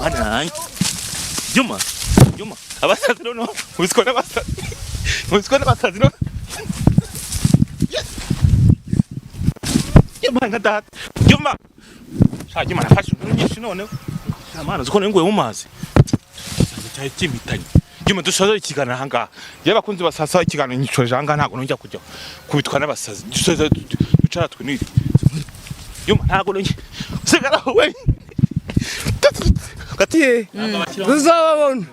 Mana. Juma. Abasazi no. Ubisiko n'abasazi no. Juma ngata. Juma nafashe nyinshi none. Mana zikone nguye mu mazi. Cyari kimitanye. Juma dusoza ikiganiro hanga. Yaba kunzi basasa ikiganiro nyicoje hanga ntago nonjya kujya kubitwa n'abasazi. Dusoza ducara twe ni. Juma ntago nonjya. Sigara we. Kati uzababona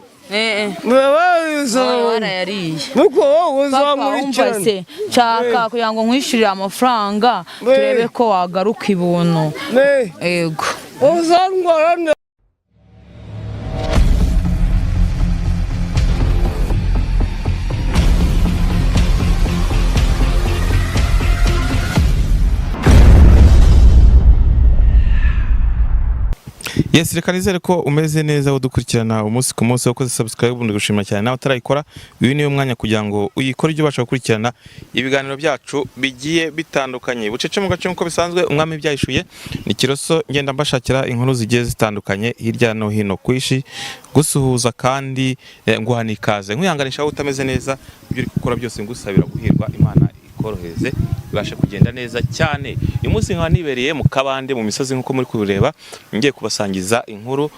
warayariye muko uzamurikirana nshaka kugira ngo nkwishurire amafaranga turebe ko wagaruka ibuntu yego uzangorane. Yes, reka nizere ko umeze neza udukurikirana umunsi ku munsi uko subscribe ubundi gushima cyane nawe utarayikora uyu niyo mwanya kugira ngo uyikore ibyo ubasha gukurikirana ibiganiro byacu bigiye bitandukanye bucece mu gace nko bisanzwe umwami byayishuye ni Kiroso ngenda mbashakira inkuru zigiye zitandukanye hirya no hino kwishi gusuhuza kandi nguhanikaze nkwihanganisha utameze neza ibyo uri gukora byose ngusabira guhirwa Imana koroheze bibashe kugenda neza cyane. Uyu munsi nkaba nibereye mu kabande mu misozi nkuko muri kubireba ngiye kubasangiza inkuru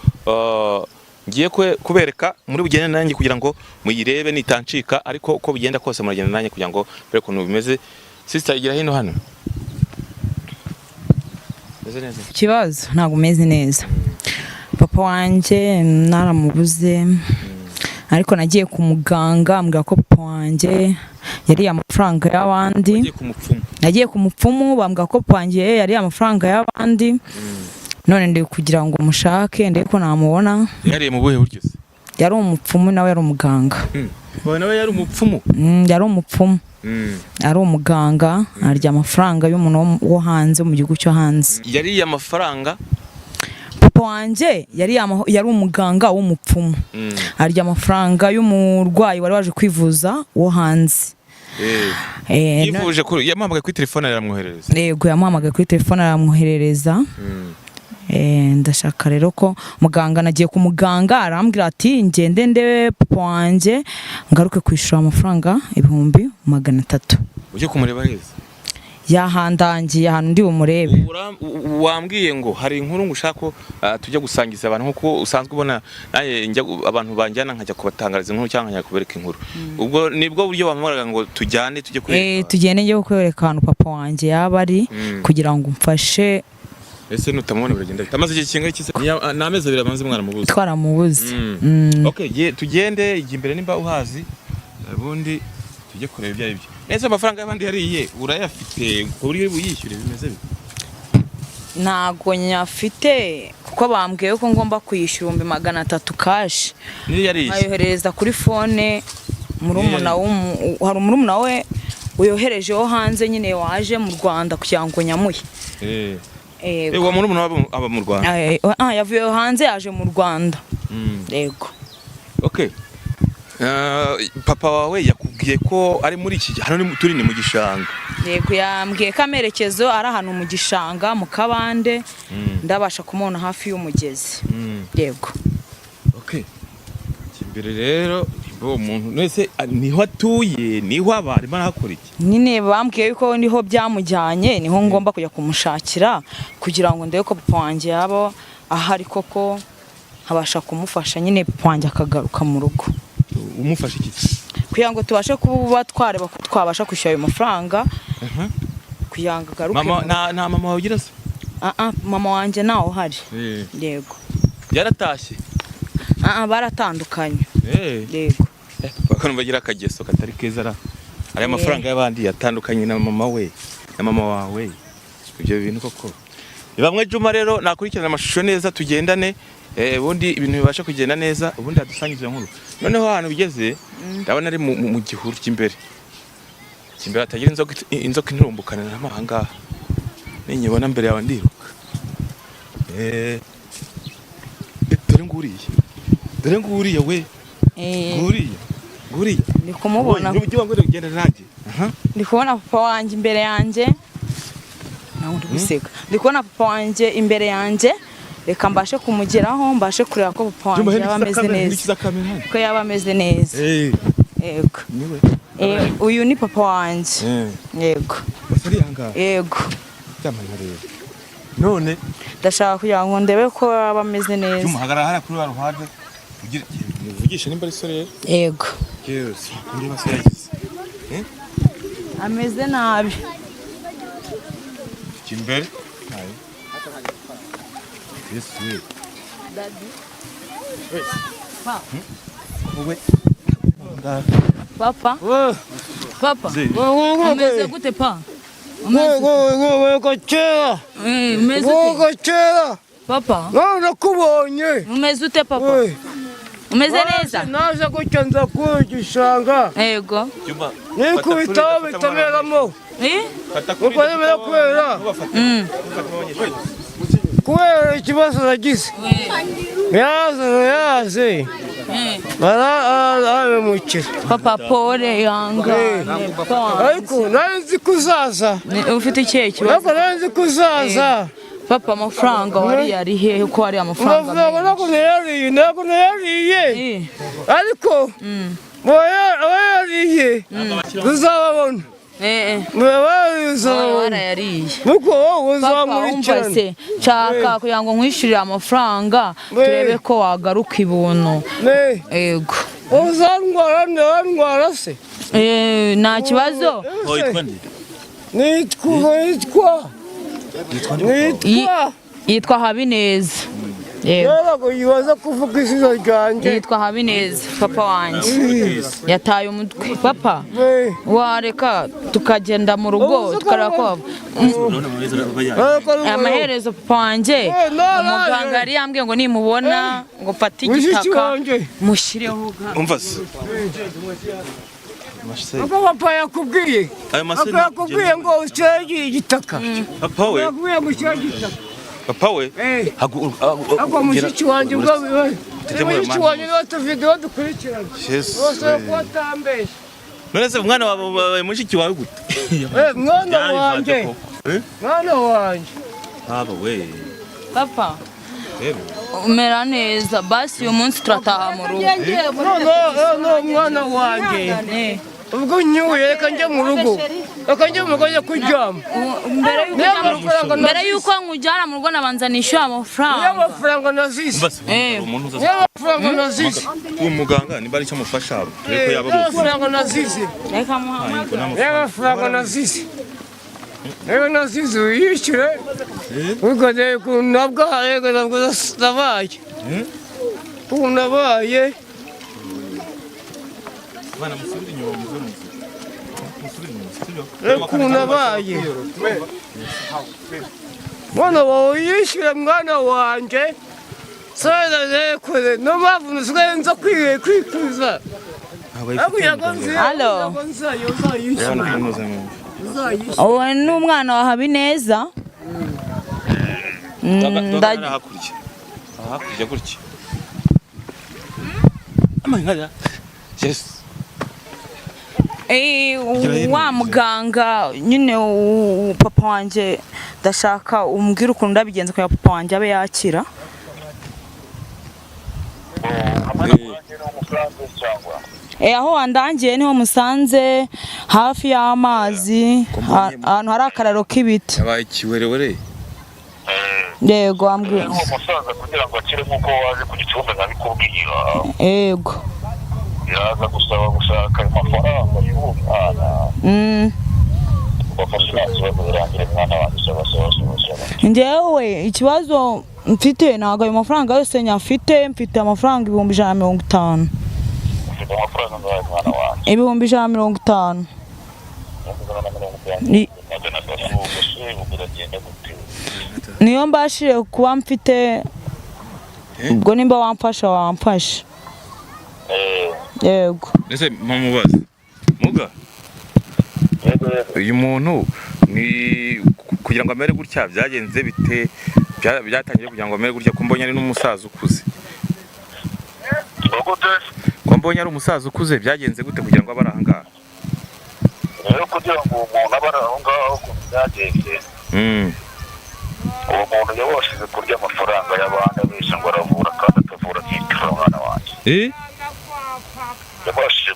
ngiye kubereka muri bugende nanjye kugira ngo muyirebe nitancika ariko uko bigenda kose muragenda nanjye kugira ngo bere kuntu bimeze. Sister igira hino hano kibazo ntago umeze neza. Papa wanje naramubuze ariko nagiye ku muganga ambwira ko papa wanje yari amafaranga y'abandi. Nagiye ku mupfumu bambwira ko papa wanje yari amafaranga y'abandi. None ndi kugira ngo mushake ndeko namubona. Yari mu buhe buryo se? Yari umupfumu nawe yari umuganga. Nawe yari umupfumu? Yari umupfumu. Ari umuganga arya amafaranga y'umuntu wo hanze mu gihugu cyo hanze. Yari amafaranga papa wanje yari umuganga w'umupfumu. Arya amafaranga y'umurwayi wari waje kwivuza wo hanze. Yivuje kuri yamuhamagaye kuri telefone aramwoherereza. Yego yamuhamagaye kuri telefone aramwoherereza. Ndashaka rero ko muganga nagiye ku muganga arambwira ati ngende ndewe papa wanje ngaruke kwishura amafaranga 300. Uje kumureba heza yahandangiye ahantu ndi bumurebe. Wambwiye ngo hari inkuru ngushako tujya gusangiza abantu nkuko usanzwe ubona naye njya abantu banjyana nkajya kubatangariza inkuru cyangwa nkajya kubereka inkuru. Ubwo nibwo buryo bamuraga ngo tujyane tujye kwereka tugende ngiye kwereka ahantu papa wanje yaba ari kugira ngo mfashe. Ese nutamubona biragenda tamaze iki kinga iki nameze biramanze mwana mubuze twaramubuze. Okay tugende igimbere nimba uhazi ubundi tujye kureba ibyo aribyo. Nese amafaranga y'abandi yariye urayafite ko buri buyishyure bimeze bite? Ntago nyafite kuko bambwiye ko ngomba kuyishyura 300 cash. Ni yariye ayohereza kuri phone hari murumuna we uyoherejeho hanze nyine waje mu Rwanda kugira ngo nyamuye. Wa murumuna aba mu Rwanda. Yavuye hanze yaje mu Rwanda. Yego. Okay. Papa wawe yakubwiye ko ari muri iki hano ni turi ni mu gishanga. Yego yambwiye kamerekezo ari ahantu mu gishanga mu kabande ndabasha kumubona hafi y'umugezi. Yego. Okay. Kimbere rero bo umuntu nese niho atuye niho abari barakora iki? Nyine bambwiye yuko niho byamujyanye niho ngomba kujya kumushakira kugira ngo ndebe ko papa wanje yaba ahari koko habasha kumufasha nyine papa wanje akagaruka mu rugo. Umufasha iki? Kugira ngo tubashe kuba twareba ko twabasha kwishyura ayo mafaranga. Kugira ngo agaruke. Mama na mama wagira se? Mama wanje naho hari. Yego. Yaratashye? Baratandukanye. Yego. Bakano bagira akageso katari keza ra. Ari amafaranga y'abandi yatandukanye na mama we na mama wawe. Ibyo bintu koko. Bamwe Juma rero nakurikirana amashusho neza tugendane ubundi ibintu bibasha kugenda neza ubundi adusangiza nkuru. Noneho hano bigeze ndabona ari mu gihuru cy'imbere. Kimbere atagira inzoka inturumbukana n'amahanga. Ninyibona mbere yawe ndiruka. Dore nguriye we. Nguriye. Ndi kumubona. N'ubyo ngo ugenda nanjye. Ndi kubona papa wanje imbere yanjye. Nawe uri guseka. Ndi kubona papa wanje imbere yanjye reka mbashe kumugeraho mbashe kureba ko papa wanjye yaba ameze neza ko yaba ameze neza yego uyu ni papa wanjye yego yego none ndashaka kugira ngo ndebe ko yaba ameze neza umuhagarara hariya kuri wa ruhande uvugisha nimba ari sore yego yes ndeba se yagize ameze nabi kimbere yes we daddy papa papa umeze gute pa papa nakubonye umeze ute papa umeze neza naje gutya nza kugishanga yego nikubitaho bitameramo uko nemera kubera ikibazo nagize yaze barabimukira papa pole yanga ariko nari nzi kuzaza ufite ikihe kibazo nari nzi kuzaza papa amafaranga wari ari hehe ko hari amafaranga ntabwo nayariye ariko abayariye tuzababona warayariye nuko wowe papa uzamurikirana umvase nshaka kugira ngo nkwishyurire amafaranga turebe ko wagaruka ibuntu yego uzandwara se nta kibazo nitwa yitwa Habineza yego yibaza kuvuga izina ryanjye yitwa Habineza papa wanjye yataye umutwe papa wareka tukagenda mu rugo tukareba ko amaherezo papa wanjye umuganga yari yambwiye ngo nimubona ngo mfate igitaka mushyireho umva se papa yakubwiye ngo ushyire igitaka papa we yakubwiye ngo ushyire igitaka papa we agwa mushiki wanjye mushiki wanjye niwe tuvidewo dukurikirana bose ko atambeshye none se umwana wawe mushiki wawe gute mwana wanjye baba we papa umera neza basi uyu munsi turataha mu rugo no mwana wanjye ubwo nyuye reka njye mu rugo njya kuryama mbere yuko nkujyana mu rugo nabanza nishyura amafaranga nazize uwo muganga niba ari cyo amufasha ariko yaba amafaranga nazize rero nazize uyishyure ugadeye ukuntu nabwaye ntabwo nabaye ukuntu nabaye bana musubira inyuma ukuntu nabaye mwana wawe yishyure mwana wanjye no mpamvu nsigaye nza kwikuza uwo ni umwana wa Habineza hakurya gutya wa muganga nyine papa wanjye ndashaka umbwire ukuntu ndabigenza kugira papa wanjye abe yakira aho wandangiye niho musanze hafi y'amazi ahantu hari akararo k'ibiti yabaye ikiwerewere yego ambwira uwo musaza kugira ngo akire nk'uko waje ku gicumbi nkabikubwira yego yaza gusaba gushaka amafaranga y'uwo mwana ubafashe nta kibazo birangire mwana wanjye saba njyewe ikibazo mfite ntabwo ayo mafaranga yose nyafite mfite amafaranga 150 ufite amafaranga ngahe mwana wanjye 150 niyo mbashije kuba mfite ubwo nimba wamfasha yego ese mpamubaza muga uyu muntu ni kugira ngo amere gutya byagenze bite byatangiye kugira ngo amere gutya ko mbonye ari n'umusaza ukuze ko mbonye ari umusaza ukuze byagenze gute kugira ngo abe ari aha ngaha rero kugira ngo umuntu abe ari aho ngaho ukuntu byagenze uwo muntu yabashije kurya amafaranga y'abandi abeshya ngo aravura kandi atavura nk'itiro umwana wanjye yabashije